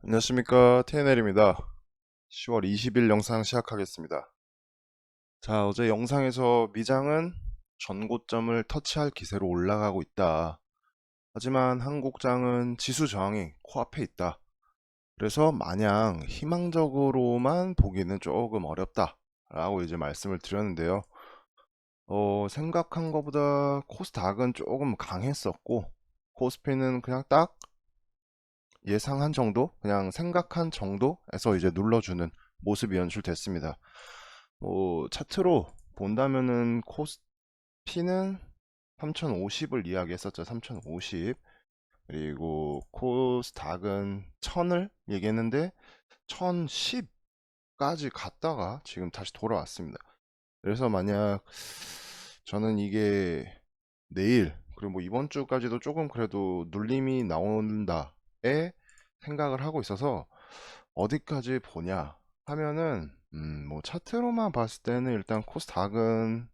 안녕하십니까, TNL입니다. 10월 20일 영상 시작하겠습니다. 자, 어제 영상에서 미장은 전고점을 터치할 기세로 올라가고 있다. 하지만 한국장은 지수 저항이 코앞에 있다. 그래서 마냥 희망적으로만 보기는 조금 어렵다 라고 이제 말씀을 드렸는데요. 생각한 것보다 코스닥은 조금 강했었고, 코스피는 그냥 딱 예상한 정도, 그냥 생각한 정도에서 이제 눌러주는 모습이 연출됐습니다. 차트로 본다면은 코스피는 3050을 이야기했었죠. 3050. 그리고 코스닥은 1000을 얘기했는데 1010까지 갔다가 지금 다시 돌아왔습니다. 그래서 만약 저는 이게 내일 그리고 뭐 이번 주까지도 조금 그래도 눌림이 나온다에 생각을 하고 있어서 어디까지 보냐 하면은 뭐 차트로만 봤을 때는 일단 코스닥은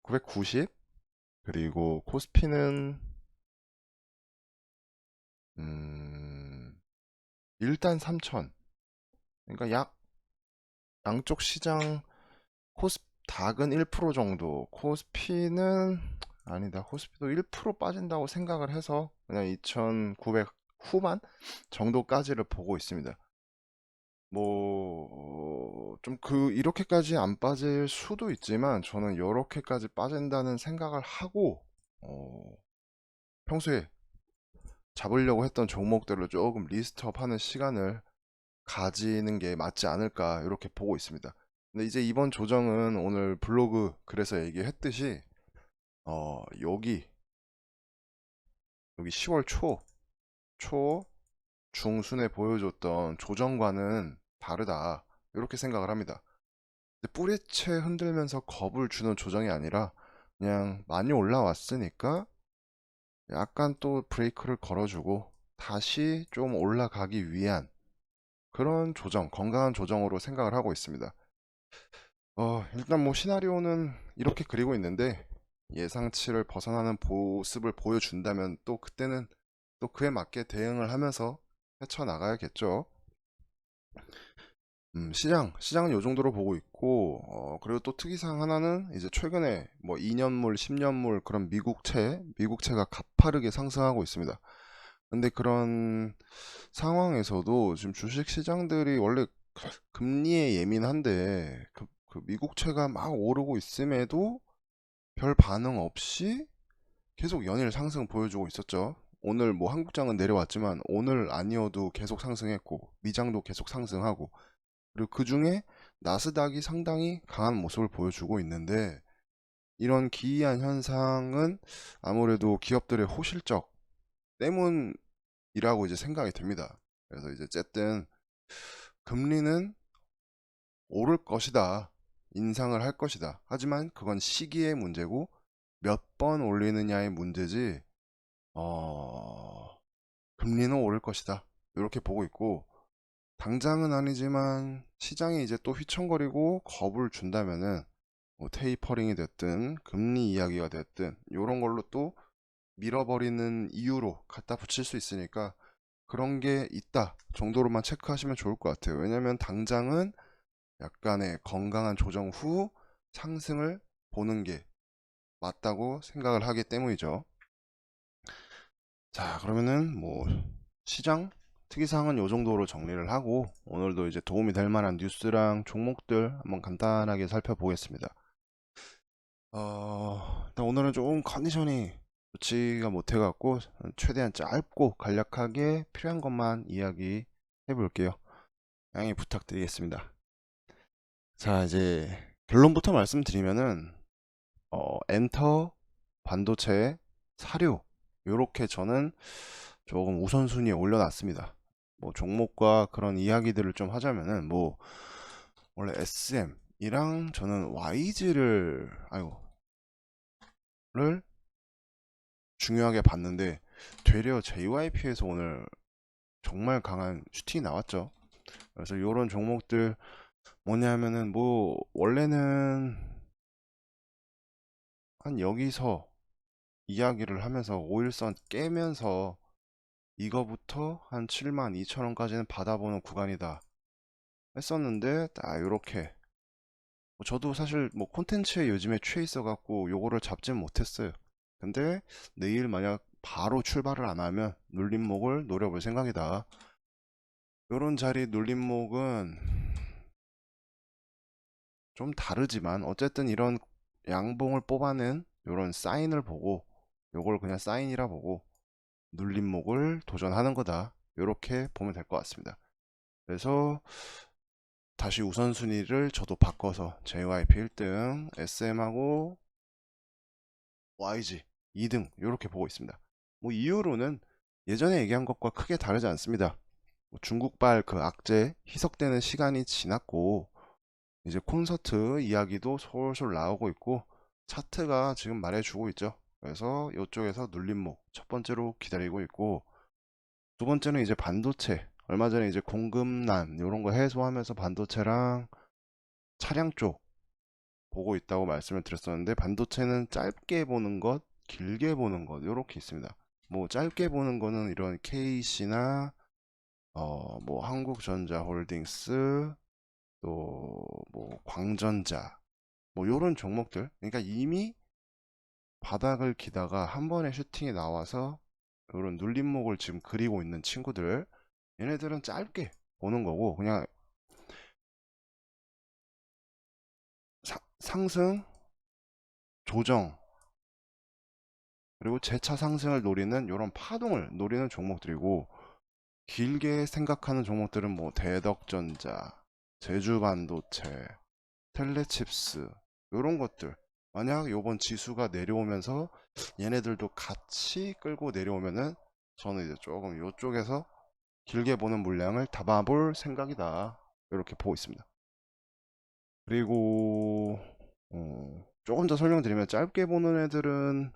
990 그리고 코스피는 음 일단 3000. 그러니까 양쪽 시장 코스닥은 1% 정도, 코스피는 아니다. 코스피도 1% 빠진다고 생각을 해서 그냥 2,900 후반 정도까지를 보고 있습니다. 좀 이렇게까지 안 빠질 수도 있지만 저는 이렇게까지 빠진다는 생각을 하고 어, 평소에 잡으려고 했던 종목들을 조금 리스트업하는 시간을 가지는 게 맞지 않을까 이렇게 보고 있습니다. 근데 이제 이번 조정은 오늘 블로그 글에서 얘기했듯이 여기 10월 초 중순에 보여줬던 조정과는 다르다 이렇게 생각을 합니다. 근데 뿌리채 흔들면서 겁을 주는 조정이 아니라 그냥 많이 올라왔으니까 약간 또 브레이크를 걸어주고 다시 좀 올라가기 위한 그런 조정, 건강한 조정으로 생각을 하고 있습니다. 일단 뭐 시나리오는 이렇게 그리고 있는데 예상치를 벗어나는 모습을 보여준다면 또 그때는 또 그에 맞게 대응을 하면서 헤쳐나가야겠죠. 시장은 요 정도로 보고 있고, 그리고 또 특이사항 하나는 이제 최근에 뭐 2년물, 10년물 그런 미국채가 가파르게 상승하고 있습니다. 근데 그런 상황에서도 지금 주식 시장들이 원래 금리에 예민한데 그 미국채가 막 오르고 있음에도 별 반응 없이 계속 연일 상승 보여주고 있었죠. 오늘 뭐 한국장은 내려왔지만 오늘 아니어도 계속 상승했고 미장도 계속 상승하고 그리고 그 중에 나스닥이 상당히 강한 모습을 보여주고 있는데 이런 기이한 현상은 아무래도 기업들의 호실적 때문이라고 이제 생각이 됩니다. 그래서 이제 어쨌든 금리는 오를 것이다. 인상을 할 것이다. 하지만 그건 시기의 문제고 몇 번 올리느냐의 문제지 금리는 오를 것이다. 이렇게 보고 있고 당장은 아니지만 시장이 이제 또 휘청거리고 겁을 준다면은 뭐 테이퍼링이 됐든 금리 이야기가 됐든 이런 걸로 또 밀어버리는 이유로 갖다 붙일 수 있으니까 그런 게 있다 정도로만 체크하시면 좋을 것 같아요. 왜냐면 당장은 약간의 건강한 조정 후 상승을 보는 게 맞다고 생각을 하기 때문이죠. 자, 그러면은 뭐 시장 특이사항은 요 정도로 정리를 하고 오늘도 이제 도움이 될 만한 뉴스랑 종목들 한번 간단하게 살펴보겠습니다. 일단 오늘은 조금 컨디션이 좋지가 못해갖고 최대한 짧고 간략하게 필요한 것만 이야기 해볼게요. 양해 부탁드리겠습니다. 자, 이제 결론부터 말씀드리면은 엔터, 반도체, 사료 요렇게 저는 조금 우선순위에 올려놨습니다. 뭐 종목과 그런 이야기들을 좀 하자면은 뭐 원래 SM이랑 저는 를 중요하게 봤는데 되려 JYP에서 오늘 정말 강한 슈팅이 나왔죠. 그래서 요런 종목들 뭐냐면은 뭐 원래는 한 여기서 이야기를 하면서 5일선 깨면서 이거부터 한 72,000원까지는 받아보는 구간이다 했었는데 딱 요렇게 저도 사실 뭐 콘텐츠에 요즘에 취해 있어 갖고 요거를 잡진 못했어요. 근데 내일 만약 바로 출발을 안 하면 눌림목을 노려볼 생각이다. 요런 자리 눌림목은 좀 다르지만 어쨌든 이런 양봉을 뽑아낸 요런 사인을 보고 요걸 그냥 사인이라 보고 눌림목을 도전하는 거다. 요렇게 보면 될 것 같습니다. 그래서 다시 우선순위를 저도 바꿔서 JYP 1등, SM하고 YG 2등 이렇게 보고 있습니다. 뭐 이유로는 예전에 얘기한 것과 크게 다르지 않습니다. 뭐 중국발 그 악재 희석되는 시간이 지났고 이제 콘서트 이야기도 솔솔 나오고 있고 차트가 지금 말해주고 있죠. 그래서 이쪽에서 눌림목 첫 번째로 기다리고 있고 두 번째는 이제 반도체 얼마 전에 이제 공급난 이런 거 해소하면서 반도체랑 차량 쪽 보고 있다고 말씀을 드렸었는데 반도체는 짧게 보는 것, 길게 보는 것 이렇게 있습니다. 뭐 짧게 보는 거는 이런 KC나 뭐 한국전자홀딩스 또 뭐 광전자 뭐 요런 종목들 그러니까 이미 바닥을 기다가 한 번에 슈팅이 나와서 이런 눌림목을 지금 그리고 있는 친구들 얘네들은 짧게 보는 거고 그냥 상승 조정 그리고 재차 상승을 노리는 이런 파동을 노리는 종목들이고 길게 생각하는 종목들은 뭐 대덕전자, 제주반도체, 텔레칩스 이런 것들 만약 요번 지수가 내려오면서 얘네들도 같이 끌고 내려오면은 저는 이제 조금 요쪽에서 길게 보는 물량을 담아볼 생각이다 이렇게 보고 있습니다. 그리고 조금 더 설명드리면 짧게 보는 애들은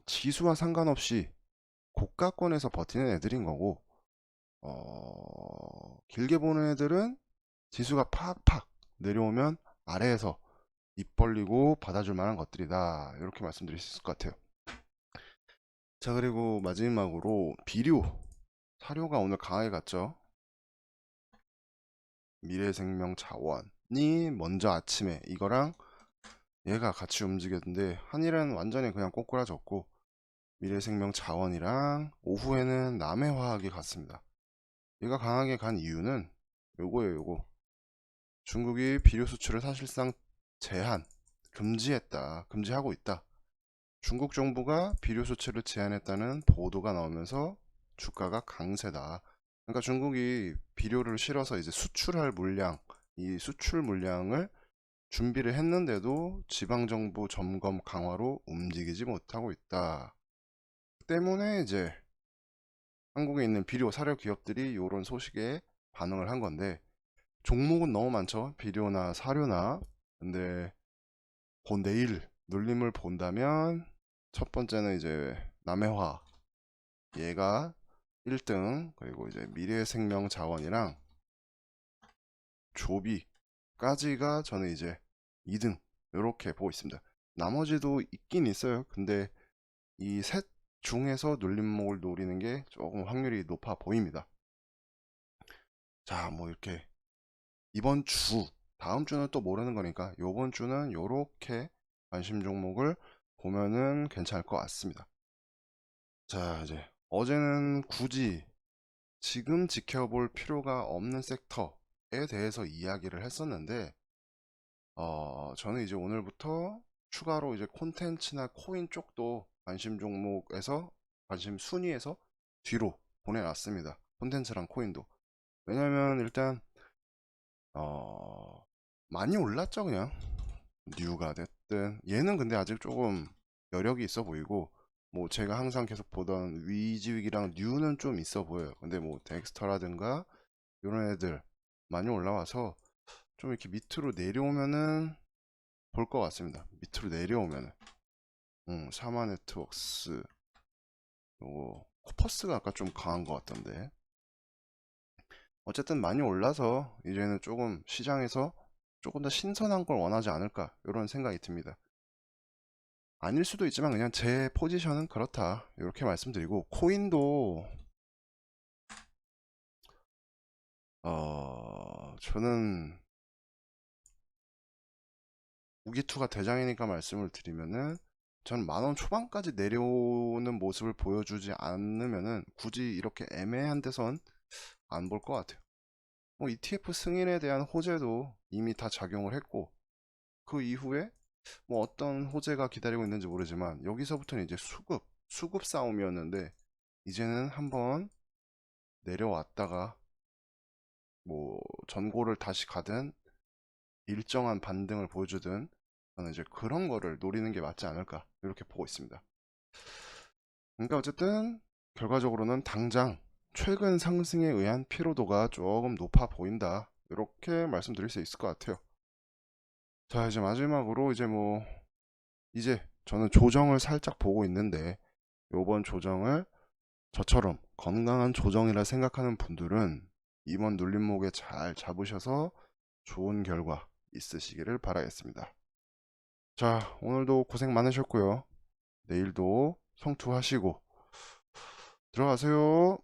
지수와 상관없이 고가권에서 버티는 애들인 거고 길게 보는 애들은 지수가 팍팍 내려오면 아래에서 입 벌리고 받아줄 만한 것들이다 이렇게 말씀드릴 수 있을 것 같아요. 자 그리고 마지막으로 비료 사료가 오늘 강하게 갔죠. 미래생명 자원이 먼저 아침에 이거랑 얘가 같이 움직였는데 한일은 완전히 그냥 꼬꾸라졌고 미래생명 자원이랑 오후에는 남해화학이 갔습니다. 얘가 강하게 간 이유는 요거예요. 요거 중국이 비료 수출을 사실상 제한 금지했다 금지하고 있다. 중국 정부가 비료 수출을 제한했다는 보도가 나오면서 주가가 강세다. 그러니까 중국이 비료를 실어서 이제 수출할 물량, 이 수출 물량을 준비를 했는데도 지방정부 점검 강화로 움직이지 못하고 있다. 때문에 이제 한국에 있는 비료 사료 기업들이 이런 소식에 반응을 한 건데 종목은 너무 많죠. 비료나 사료나. 근데 내일 눌림을 본다면 첫 번째는 이제 남해화 얘가 1등 그리고 이제 미래생명자원이랑 조비까지가 저는 이제 2등 이렇게 보고 있습니다. 나머지도 있긴 있어요. 근데 이 셋 중에서 눌림목을 노리는 게 조금 확률이 높아 보입니다. 자, 뭐 이렇게 이번 주 다음 주는 또 모르는 거니까 요번 주는 요렇게 관심 종목을 보면은 괜찮을 것 같습니다. 자, 이제 어제는 굳이 지금 지켜볼 필요가 없는 섹터에 대해서 이야기를 했었는데 저는 이제 오늘부터 추가로 이제 콘텐츠나 코인 쪽도 관심 종목에서 관심 순위에서 뒤로 보내놨습니다. 콘텐츠랑 코인도. 왜냐면 일단 많이 올랐죠 그냥 뉴가 됐든 얘는 근데 아직 조금 여력이 있어 보이고 뭐 제가 항상 계속 보던 위즈윅이랑 뉴는 좀 있어 보여요. 근데 뭐 덱스터라든가 이런 애들 많이 올라와서 좀 이렇게 밑으로 내려오면은 볼 것 같습니다. 밑으로 내려오면은 샤마 네트웍스 요거 코퍼스가 아까 좀 강한 것 같던데 어쨌든 많이 올라서 이제는 조금 시장에서 조금 더 신선한 걸 원하지 않을까 이런 생각이 듭니다. 아닐 수도 있지만 그냥 제 포지션은 그렇다 이렇게 말씀드리고 코인도 저는 우기투가 대장이니까 말씀을 드리면은 저는 10,000원 초반까지 내려오는 모습을 보여주지 않으면은 굳이 이렇게 애매한 데선 안 볼 것 같아요. 뭐 ETF 승인에 대한 호재도 이미 다 작용을 했고 그 이후에 뭐 어떤 호재가 기다리고 있는지 모르지만 여기서부터는 이제 수급 싸움이었는데 이제는 한번 내려왔다가 뭐 전고를 다시 가든 일정한 반등을 보여주든 저는 이제 그런 거를 노리는 게 맞지 않을까 이렇게 보고 있습니다. 그러니까 어쨌든 결과적으로는 당장 최근 상승에 의한 피로도가 조금 높아 보인다 이렇게 말씀드릴 수 있을 것 같아요. 자, 이제 마지막으로 이제 저는 조정을 살짝 보고 있는데 요번 조정을 저처럼 건강한 조정이라 생각하는 분들은 이번 눌림목에 잘 잡으셔서 좋은 결과 있으시기를 바라겠습니다. 자, 오늘도 고생 많으셨고요. 내일도 성투하시고 들어가세요.